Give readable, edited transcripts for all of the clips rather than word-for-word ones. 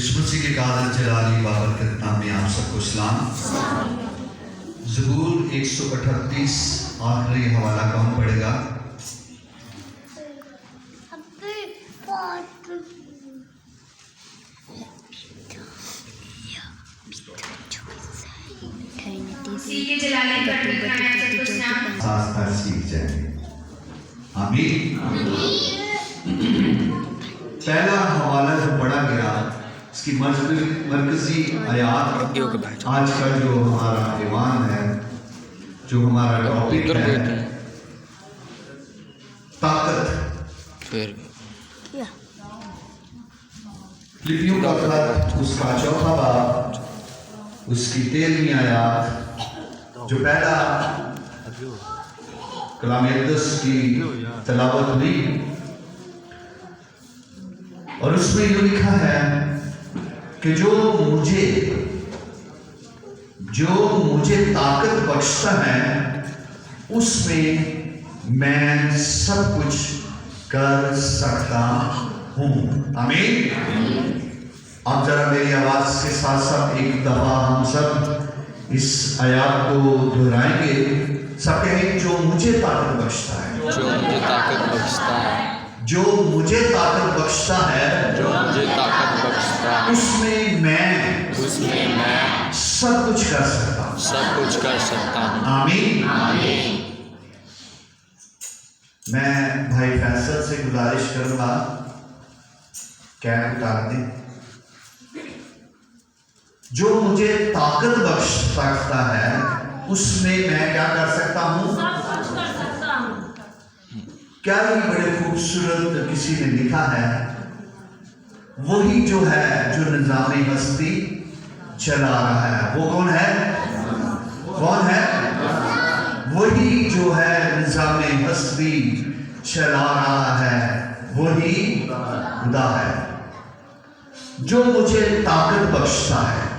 यीशु मसीह के कादर जलाली बाबरकत नाम में आप सबको सलाम। ज़बूर 138 आखिरी हवाला कौन पढ़ेगा? सीख जाएंगे। आमीन। पहला हवाला जो पढ़ा गया इसकी मरकजी आयात आज का जो हमारा ईमान है, जो हमारा टॉपिक है, ताकत। फिलिपियों का खत उसका चौथा बाब उसकी 13वीं आयात जो पहला कलाम मुक़द्दस की तलावत हुई और उसमें ये लिखा है कि जो मुझे ताकत बख्शता है उसमें मैं सब कुछ कर सकता हूँ। आमीन। अब जरा मेरी आवाज के साथ साथ एक दफा हम सब इस आयात को दोहराएंगे। सब कहें, जो मुझे ताकत बख्शता है, जो मुझे ताकत बख्शता है, जो मुझे ताकत बख्शता है, जो मुझे ताकत बख्शता है, उसमें मैं सब कुछ कर सकता हूँ। सब कुछ कर सकता हूँ। आमीन। आमीन। मैं भाई फैसल से गुजारिश करूंगा कैप उतार दें। जो मुझे ताकत बख्श सकता है उसमें मैं क्या कर सकता हूँ? क्या ही बड़े खूबसूरत किसी ने लिखा है, वही जो है जो निज़ामे हस्ती चला रहा है। वो कौन है? कौन है? वही जो है निज़ामे हस्ती चला रहा है, वही खुदा है जो मुझे ताकत बख्शता है।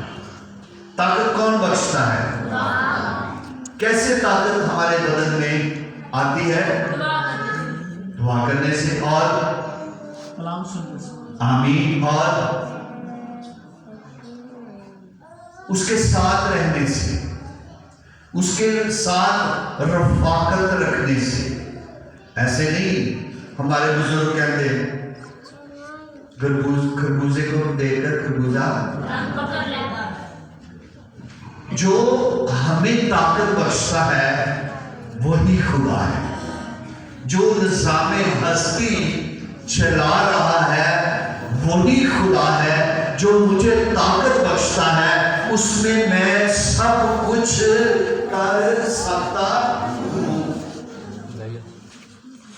ताकत कौन बख्शता है? कैसे ताकत हमारे बदन में आती है? दुआ करने से और कलाम सुनने से। आमीन। और उसके साथ रहने से, उसके साथ रफाकत रखने से। ऐसे नहीं, हमारे बुजुर्ग कहते खरबूजे को देखकर खरबूजा जो हमें ताकत बख्शता है वही खुदा है। जो निज़ामे हस्ती चला रहा है वही खुदा है। जो मुझे ताकत बख्शता है उसमें मैं सब कुछ कर सकता हूँ।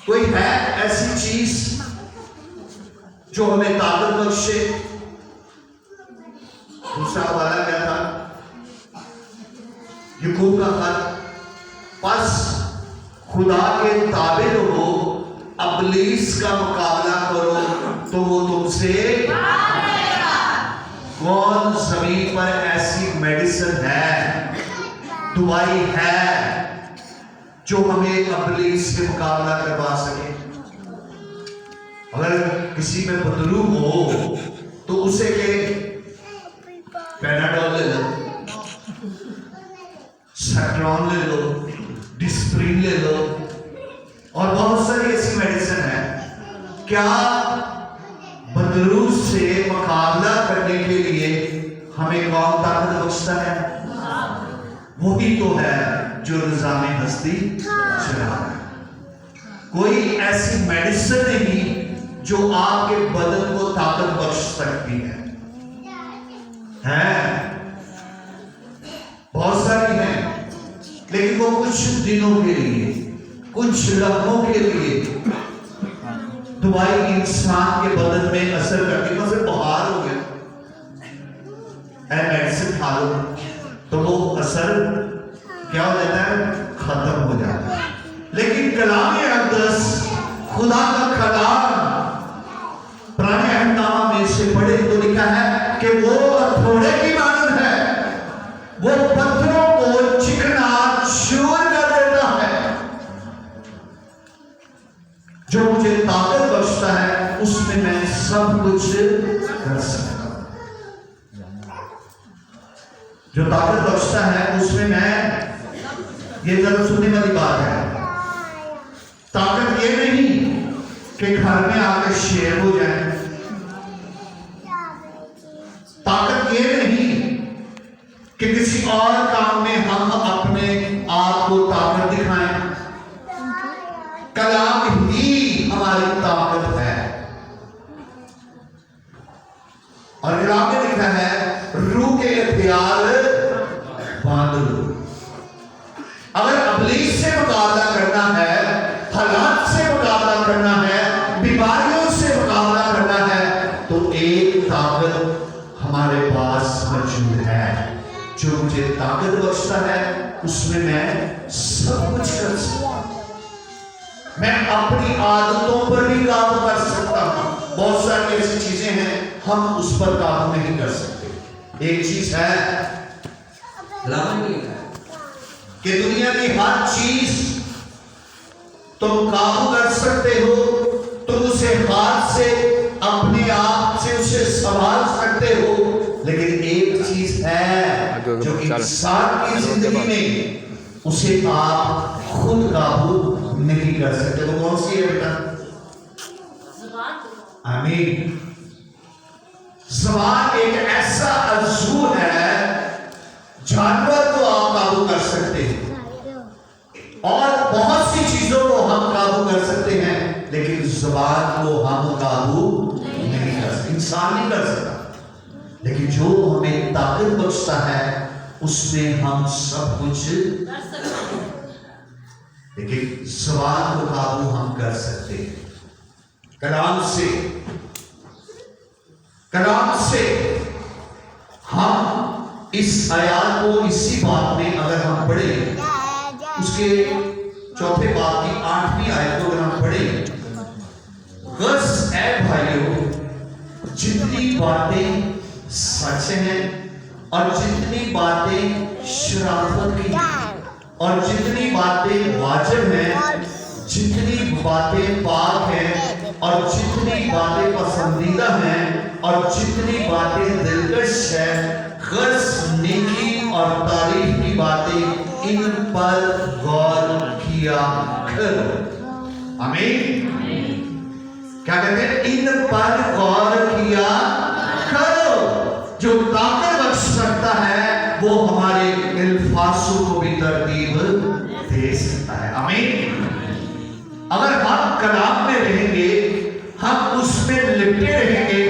कोई है ऐसी चीज जो हमें ताकत बख्शे? दूसरा हवाला क्या था? याकूब का खत, बस खुदा के ताबे रहो, अबलीस का मुकाबला करो तो वो तुमसे कौन जमीन पर ऐसी मेडिसिन है, दवाई है जो हमें अबलीस से मुकाबला करवा सके? अगर किसी में बदरू हो तो उसे के पैनाडोल ले लो, सेट्रॉन ले लो, डिस्प्रिन ले लो और बहुत सारी ऐसी मेडिसिन है। क्या बदरू से मुकाबला करने के लिए हमें कौन ताकत बख्शता है? वही तो है जो निज़ामे हस्ती चला रहा है। कोई ऐसी मेडिसिन नहीं जो आपके बदन को ताकत बख्श सकती है। बहुत सारी है, लेकिन वो कुछ दिनों के लिए, कुछ लम्हों के लिए दवाई इंसान के बदन में असर करती है। फिर बुखार हो गया, मेडिसिन खा लो तो वो असर क्या हो जाता है? खत्म हो जाता है। लेकिन कलाम मुक़द्दस, खुदा का कलाम, पुराने अहदनामा में से पढ़े तो लिखा है कि वो हथौड़े की मानद है, वो पत्थरों को चिकना चूर कर देता है। जो मुझे ताकत बख्शता है उसमें मैं सब कुछ कर सकता हूं। जो ताकत बख्शता है उसमें मैं, ये जरा सुनने वाली बात है, ताकत ये नहीं कि घर में आकर शेर हो जाए, ताकत ये नहीं कि किसी और काम में हम अपने आप को ताकत दिखाएं। कलाम ही हमारी ताकत है। और कलाम में लिखा है रूह के हथियार बांध लो। अगर इब्लीस से मुकाबला करना है, हालात से मुकाबला करना है, बीमारियों से मुकाबला करना है, तो एक ताकत हमारे पास मौजूद है जो मुझे ताकत बख्शता है। उसमें मैं सब कुछ कर सकता हूं। मैं अपनी आदतों पर भी काबू कर सकता हूं। बहुत सारी ऐसी चीजें हैं हम उस पर काबू नहीं कर सकते। एक चीज है कि दुनिया की हर चीज तुम काबू कर सकते हो, तुम उसे हाथ से अपने आप से उसे संभाल सकते हो, लेकिन एक चीज है जो इंसान की जिंदगी में उसे आप खुद काबू नहीं कर सकते। तो कौन सी है बेटा? आमीन। ज़बान एक ऐसा अज़ू है, जानवर को आप काबू कर सकते हैं और बहुत सी चीजों को हम काबू कर सकते हैं, लेकिन ज़बान को हम काबू नहीं कर सकते। इंसान नहीं कर सकता, लेकिन जो हमें ताकत बख्शता है उसमें हम सब कुछ, लेकिन ज़बान को काबू हम कर सकते हैं। कलाम से हम इस आयत को इसी बात में अगर हम पढ़ें, उसके चौथे बाब की 8वीं आयत को अगर हम पढ़ें, बस ऐ भाइयों, जितनी बातें सच हैं और जितनी बातें शराफत की और जितनी बातें वाजिब हैं, जितनी बातें पाक हैं और जितनी बातें पसंदीदा हैं और जितनी बातें दिलकश है, गर्ज नेकी और तारीफ की बातें, इन पर गौर किया करो। आमीन। क्या कहते हैं? इन पर गौर किया करो। जो ताकत बख्श सकता है वो हमारे अल्फाजों को भी तरतीब दे सकता है। आमीन। अगर हम कलाम में रहेंगे, हम उसमें लिपटे रहेंगे,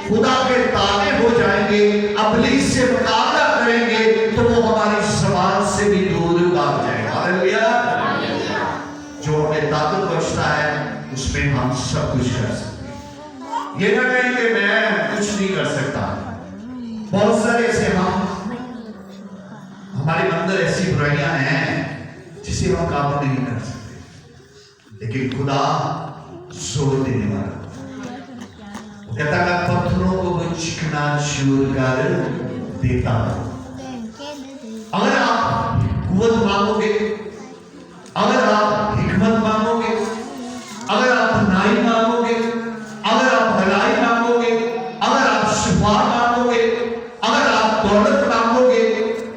खुदा के ताबे हो जाएंगे, इब्लीस से मुकाबला करेंगे, तो वो हमारी ज़बान से भी दूर भाग जाएगा। हालेलुया। जो हमें ताकत बख्शता है उसमें हम सब कुछ कर सकते हैं। ये ना कहें कि मैं कुछ नहीं कर सकता। बहुत सारे ऐसे हमारे अंदर ऐसी बुराइयां हैं जिसे हम काबू नहीं कर सकते, लेकिन खुदा जोर देने वाला, वो कहता है मैं पत्थरों को भी चिकना चूर कर देता हूं। अगर आप कुव्वत मांगोगे, अगर आप हिकमत मांगोगे, अगर आप नाई मांगोगे, अगर आप भलाई मांगोगे, अगर आप शिफा मांगोगे, अगर आप दौलत मांगोगे,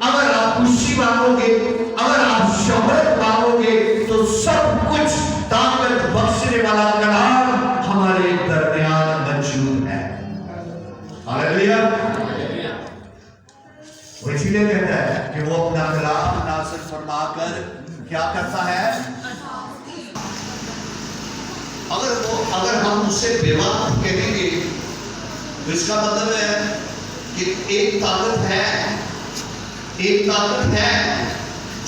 अगर आप खुशी मांगोगे, अगर आप शोहरत मांगोगे, तो सब कुछ ताकत बख्शने वाला कलाम हमारे दरमियान मौजूद है। हालेलुया। वो इसीलिए कहता है कि वो अपना कलाम नासिर फरमाकर क्या करता है? अगर हम उससे बेवकूफ कहेंगे तो इसका मतलब है कि एक ताकत है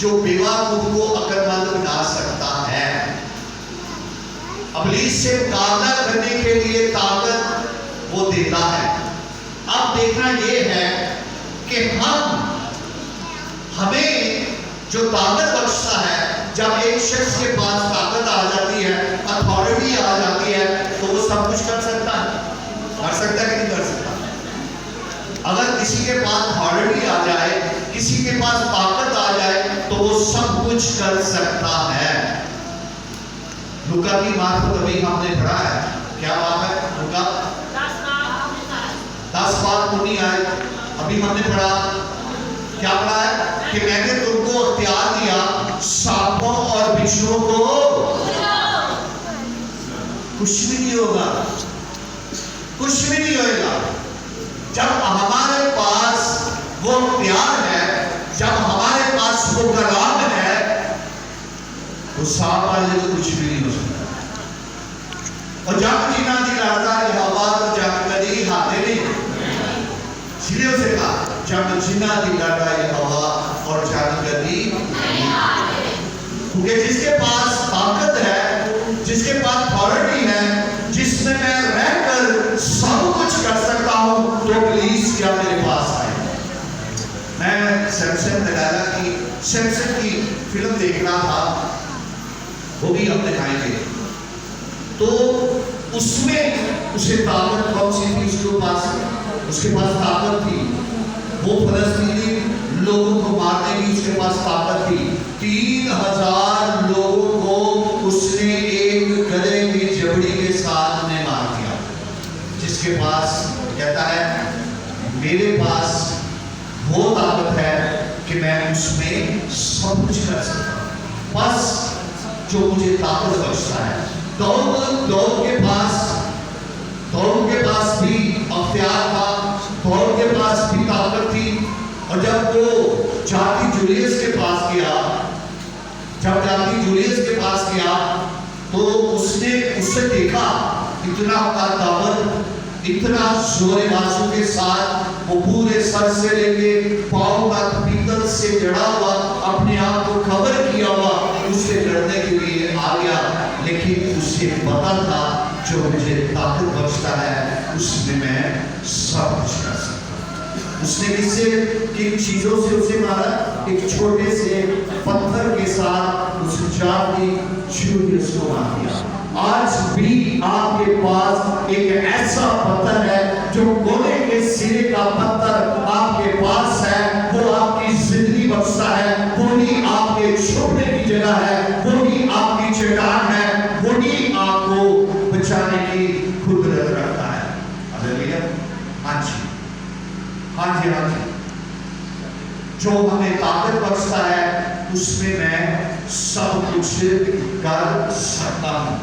जो बेवकूफ को अक्लमंद बना सकता है। इब्लीस से मुकाबला करने के लिए ताकत वो देता है। अब देखना ये है कि हमें जो ताकत बख्शता है, जब एक शख्स के पास ताकत आ जाती है, अथॉरिटी आ जाती है, तो वो सब कुछ कर सकता है। कर सकता है कि नहीं कर सकता? अगर किसी के पास अथॉरिटी आ जाए, किसी के पास ताकत आ जाए, तो वो सब कुछ कर सकता है। लूका की बात को अभी हमने पढ़ा है। क्या बात है? लूका 10 बात नहीं आए, अभी हमने पढ़ा क्या पढ़ा है कि मैंने तुमको अख्तियार दिया सांपों और बिच्छुओं को कुछ भी नहीं होगा, कुछ भी नहीं होगा। जब हमारे पास वो अख्तियार है, जब हमारे पास वो कलाम है, तो सांप वाले तो कुछ भी नहीं हो सकता। और जब जिन्ना दी लाता यहोवा तो जब कदी हाथे नहीं, इसलिए उसे कहा जब जिन्ना दी लाता यहोवा और जब कदी, क्योंकि जिसके पास ताकत है, जिसके पास अथॉरिटी है, जिसमें मैं रहकर सब कुछ कर सकता हूं, तो प्लीज क्या मेरे पास आए। मैं सैमसन लगाया कि सैमसन की फिल्म देख रहा था, वो भी हम दिखाएंगे। तो उसमें उसे ताकत कौन सी थी उसके पास ताकत थी। वो फलस्तीनी लोगों को मारने की उसके पास ताकत थी। 3000 लोगों को उसने एक गले की जबड़ी के साथ में मार दिया। जिसके पास कहता है मेरे पास वो ताकत है कि मैं उसमें सब कुछ कर सकता हूं, बस जो मुझे ताकत बख्शता है। दौड़ के पास भी अख्तियार था, दौड़ के पास भी ताकत थी। और जब वो जाति जूलियस के पास गया, तो उससे देखा इतना ताकतवर, इतना जोरे बाजू के साथ वो पूरे सर से लेके पांव तक पीतल से जड़ा हुआ, अपने आप को कवर किया हुआ, उससे लड़ने के लिए आ गया। लेकिन उसे पता था जो मुझे ताकत बख्शता है उसमें मैं सब कुछ कर सकता हूं। उसने किससे, किन चीजों से उसे मारा? एक छोटे से पत्थर के साथ उस जाति जूलियस को मार दिया। आज भी आपके पास एक ऐसा पत्थर है जो गोले के सिरे का पत्थर आपके पास है, वो आपकी जिंदगी बख्शता है, वो ही आपके छुपने की जगह है, वो ही आपकी चट्टान है, वो ही आपको बचाने की कुदरत रखता है। हालेलुया। हाँ जी, हाँ जी, हाँ जी। जो हमें ताकत बख्शता है उसमें मैं सब कुछ कर सकता हूं।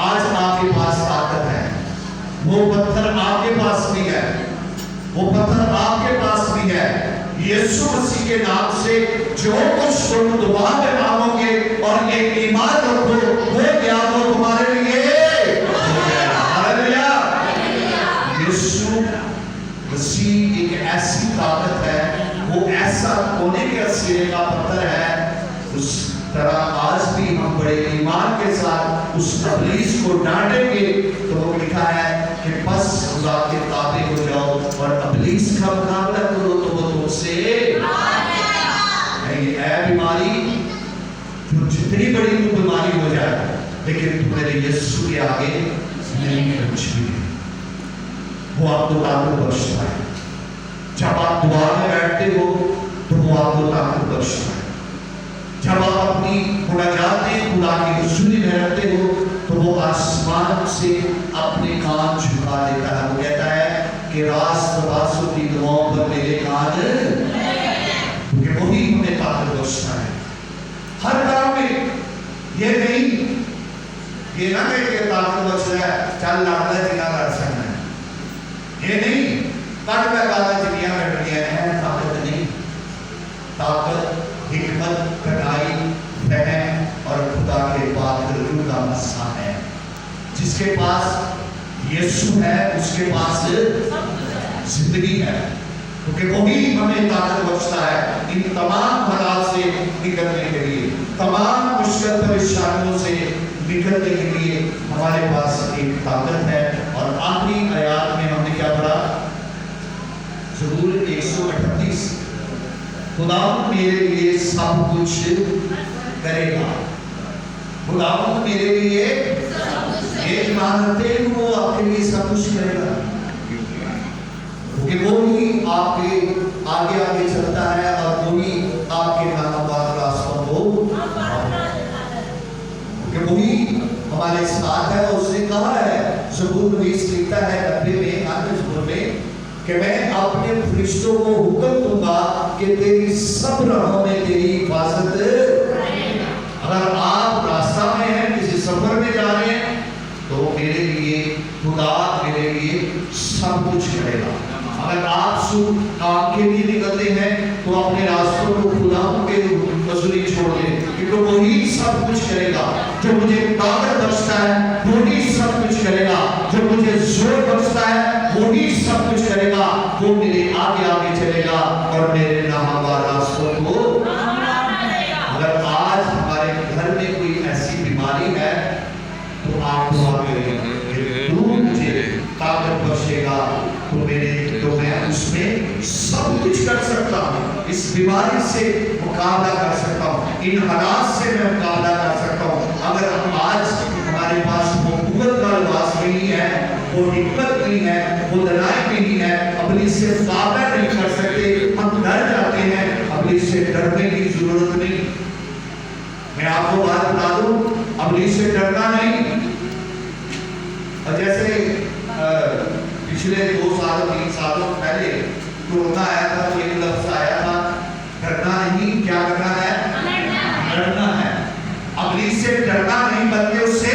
आज आपके पास ताकत है, वो पत्थर आपके पास भी है, वो पत्थर आपके पास भी है। यीशु मसीह के नाम से जो कुछ तुम दुआ में मांगोगे और एक ईमान रखो, वो क्या वो तुम्हारे लिए हालेलुया। यीशु मसीह एक ऐसी ताकत है, वो ऐसा कोने के सिरे का पत्थर है। उस तरह आज भी हम बड़े ईमान के साथ उस इब्लीस को डांटेंगे तो वो लिखा है कि बस खुदा के ताबे हो जाओ और इब्लीस का मुकाबला करो तो वो तुमसे नहीं है। बीमारी जो जितनी बड़ी तू बीमारी हो जाए, लेकिन तू मेरे यीशु के आगे नहीं कुछ भी नहीं। वो आपको ताकत बख्शता है। जब आप दुआ में बैठते हो तो वो आपको ताकत बख्शता है। जब आप अपनी मुनाजात में खुदा की हुजूरी में रहते हो तो वो आसमान से अपने कान झुका देता है। वो कहता है कि रास्तबासों की दुआओं पर मेरे कान, क्योंकि वही हमें ताकत बख्शता है हर काम में। ये नहीं, ये ना कि ताकत बख्श रहा है चल लड़ता है जितना लड़ सकना है, ये नहीं कट में काला जिनिया कट गया है। ताकत नहीं, ताकत हिकमत, कटाई, रहम और खुदा के पाक रूह का मसा है। जिसके पास यीशु है उसके पास जिंदगी है, क्योंकि वही हमें ताकत बख्शता है इन तमाम हालात से निकलने के लिए, तमाम मुश्किल परेशानियों से निकलने के लिए हमारे पास एक ताकत है। और आखिरी आयत में हमने क्या पढ़ा? ज़बूर 138, खुदा मेरे लिए सब कुछ करेगा। खुदा मेरे लिए एक मानते वो आपके लिए सब कुछ करेगा, क्योंकि वो ही आपके आगे आगे चलता है और वो ही आपके नामुमकिन रास्तों को, क्योंकि वही हमारे साथ है। उसने कहा है, ज़बूर 20 लिखता है 90 में, आखिरी ज़बूर में कि मैं अपने फरिश्तों को हुक्म दूंगा कि तेरी सब राहों में तेरी हिफाजत। अगर आप रास्ता में हैं, किसी सफर में जा रहे हैं, तो मेरे लिए खुदा मेरे लिए सब कुछ करेगा। अगर आप शुभ काम के लिए निकलते हैं तो अपने रास्तों को खुदा के मजदूरी छोड़ दें, क्योंकि वही सब कुछ करेगा। जो मुझे ताकत बख्शता है वही सब कुछ करेगा। जो मुझे जोर बख्शता है वही सब कुछ करेगा। वो मेरे आगे आगे चलेगा और मेरे नाहवार रास्तों को। अगर आज हमारे घर में कोई ऐसी बीमारी है तो आप दुआ करें, तू मुझे ताकत बख्शेगा तो मैं उसमें सब कुछ कर सकता हूँ। इस बीमारी से मुकाबला कर सकता हूँ, इन हालात से मैं मुकाबला कर सकता हूँ। अगर हम आज हमारे पास वो कुव्वत का लिबास नहीं है, वो हिम्मत नहीं है, वो दनाई नहीं है, अपनी से मुकाबला नहीं कर सकते, हम डर जाते हैं। अपनी से डरने की जरूरत नहीं। मैं आपको बात बता दूं, अपनी से डरना नहीं। और जैसे पिछले 2 साल 3 सालों पहले कोरोना आया था, तो एक लफ्ज आया था, डरना नहीं। क्या करना है? डरना है। अपनी से डरना नहीं बल्कि उससे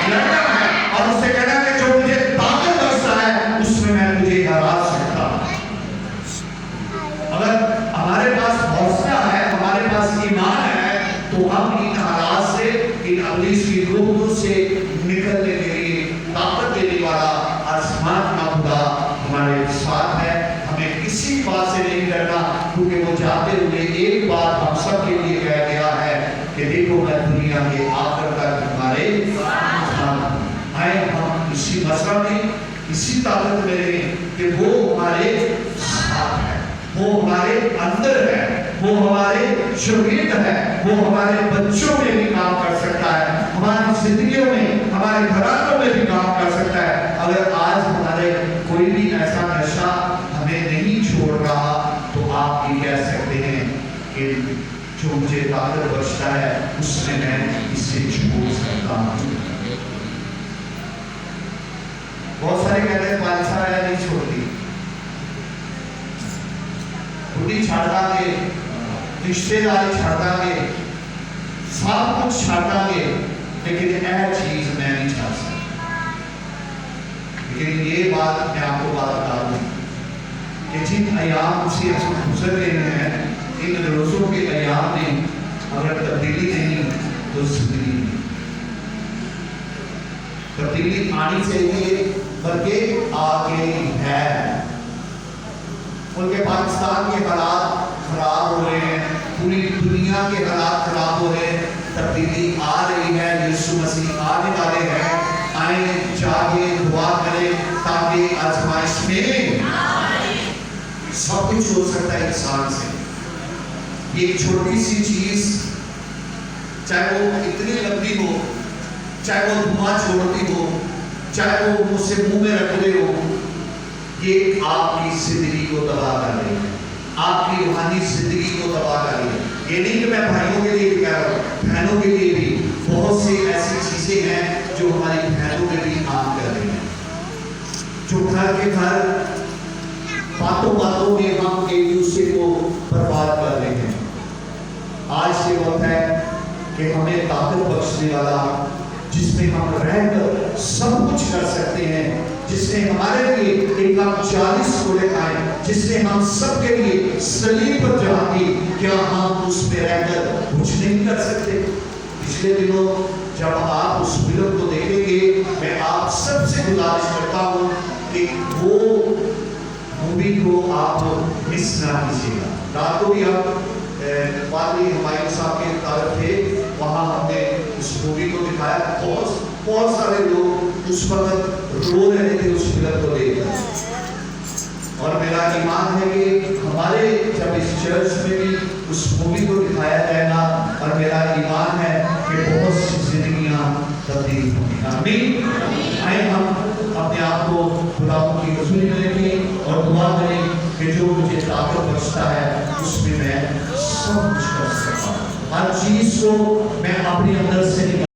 लड़ना है और उससे कहना है कि जो मुझे ताकत बख्शता है उसमें मैं तुझे हरा सकता हूं। अगर हमारे पास हौसला है, हमारे पास ईमान है, तो हम इन हालात से, इन अब्लीस की रूह से निकलने के लिए ताकत देने वाला आसमान का खुदा हमारे साथ है। हमें किसी बात से नहीं डरना, क्योंकि वो जाते हुए एक बात हम सब के लिए कह गया है कि देखो मैं दुनिया के आखिर तक तुम्हारे साथ। आए हम इसी मसला में, इसी ताकत में रहें कि वो हमारे साथ है, वो हमारे अंदर है, वो हमारे शरीर है, वो हमारे बच्चों में भी काम कर सकता है, हमारी जिंदगियों में, हमारे घरानों में भी काम कर सकता है। अगर आज हमारे कोई भी ऐसा नशा हमें नहीं छोड़ रहा, तो आप ये कह सकते हैं कि जो मुझे ताकत बख्शता है उसमें मैं इसे छोड़ सकता हूँ। बहुत सारे कहते हैं पालसा नहीं छोड़ती, बुढ़ी छाड़ दांगे, रिश्तेदारी छाड़ दांगे, सब कुछ छाड़ दांगे, लेकिन यह चीज मैं नहीं छाड़ सकता। लेकिन ये बात मैं आपको बात बता दूं कि जिन अयाम से गुजर रहे हैं, इन रोजों के अयाम में अगर तब्दीली नहीं तो जिंदगी नहीं। तब्दीली आनी चाहिए, बल्कि आ गई है। उनके पाकिस्तान के हालात खराब हो रहे हैं, पूरी दुनिया के हालात खराब हो रहे हैं, तब्दीली आ रही है। यीशु मसीह आने वाले हैं। आए जाके दुआ करें ताकि आजमाइश में सब कुछ हो सकता है इंसान से। ये छोटी सी चीज, चाहे वो इतनी लंबी हो, चाहे वो धुआं छोड़ती हो, चाहे वो मुझसे मुंह में रख दे हो, ये आपकी जिंदगी को तबाह कर रही है, आपकी रूहानी जिंदगी को तबाह कर रही है। ये नहीं कि मैं भाइयों के लिए भी कह रहा हूँ, बहनों के लिए भी बहुत सी ऐसी चीजें हैं जो हमारी बहनों में भी काम कर रही हैं, जो घर के घर बातों बातों में हम एक दूसरे को बर्बाद कर रहे हैं। आज ये वक्त है कि हमें ताकत बख्शने वाला, जिसमें हम रहकर सब कुछ कर सकते हैं, जिसने हमारे लिए एक 40 घोड़े खाए, जिसने हम सब के लिए सलीब पर जान दी, क्या हम उस पे रहकर कुछ नहीं कर सकते? पिछले दिनों जब आप उस फिल्म को देखेंगे, मैं आप सबसे गुजारिश करता हूँ कि वो मूवी को आप मिस ना कीजिएगा। रात को भी आप पादरी हुमायूं साहब के तरफ थे, वहाँ हमने उस मूवी को दिखाया। बहुत सारे लोग उस वक्त रो रहे थे उस फिल्म को देखकर। और मेरा ईमान है कि हमारे जब इस चर्च में भी उस मूवी को दिखाया जाएगा, और मेरा ईमान है कि बहुत सी जिंदगियां तब्दील होंगी। आमीन। आए हम अपने आप को खुदा की हुजूरी में रखें और दुआ करें कि जो मुझे ताकत बख्शता है उसमें मैं सब कुछ कर सकता हूँ। हर चीज को